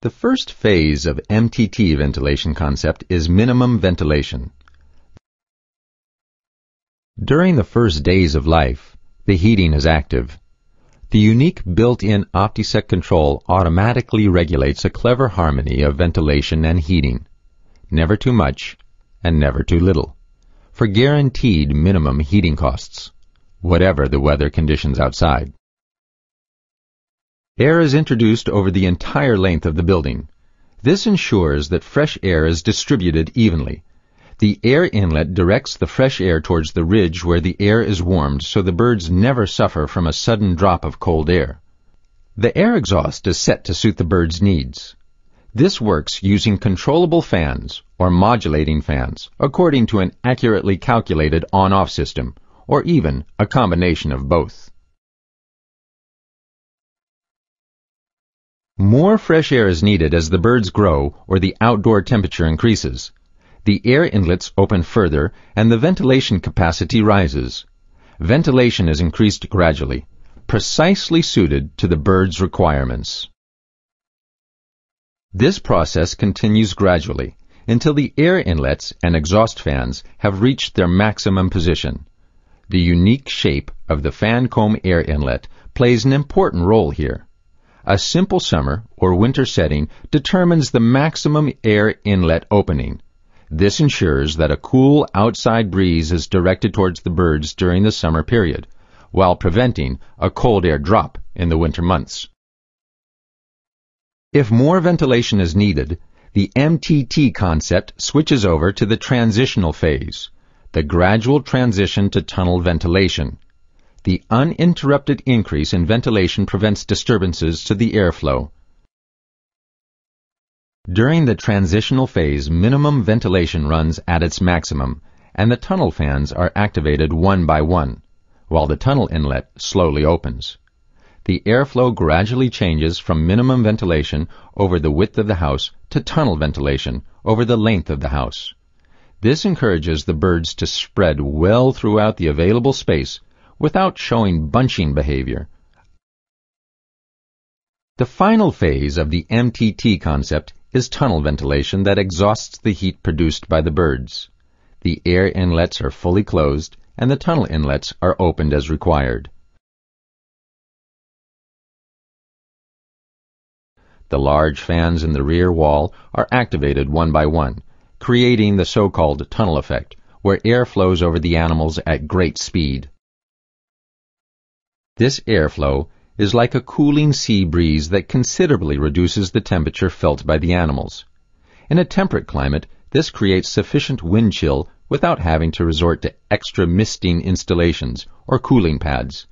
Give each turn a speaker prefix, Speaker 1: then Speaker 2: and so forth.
Speaker 1: The first phase of MTT ventilation concept is minimum ventilation. During the first days of life, the heating is active. The unique built-in OptiSec control automatically regulates a clever harmony of ventilation and heating. Never too much and never too little, for guaranteed minimum heating costs, whatever the weather conditions outside. Air is introduced over the entire length of the building. This ensures that fresh air is distributed evenly. The air inlet directs the fresh air towards the ridge where the air is warmed so the birds never suffer from a sudden drop of cold air. The air exhaust is set to suit the birds' needs. This works using controllable fans or modulating fans according to an accurately calculated on-off system, or even a combination of both. More fresh air is needed as the birds grow or the outdoor temperature increases. The air inlets open further and the ventilation capacity rises. Ventilation is increased gradually, precisely suited to the birds' requirements. This process continues gradually until the air inlets and exhaust fans have reached their maximum position. The unique shape of the Fancom air inlet plays an important role here. A simple summer or winter setting determines the maximum air inlet opening. This ensures that a cool outside breeze is directed towards the birds during the summer period, while preventing a cold air drop in the winter months. If more ventilation is needed, the MTT concept switches over to the transitional phase, the gradual transition to tunnel ventilation. The uninterrupted increase in ventilation prevents disturbances to the airflow. During the transitional phase, minimum ventilation runs at its maximum, and the tunnel fans are activated one by one, while the tunnel inlet slowly opens. The airflow gradually changes from minimum ventilation over the width of the house to tunnel ventilation over the length of the house. This encourages the birds to spread well throughout the available space without showing bunching behavior. The final phase of the MTT concept is tunnel ventilation that exhausts the heat produced by the birds. The air inlets are fully closed and the tunnel inlets are opened as required. The large fans in the rear wall are activated one by one, creating the so-called tunnel effect, where air flows over the animals at great speed. This airflow is like a cooling sea breeze that considerably reduces the temperature felt by the animals. In a temperate climate, this creates sufficient wind chill without having to resort to extra misting installations or cooling pads.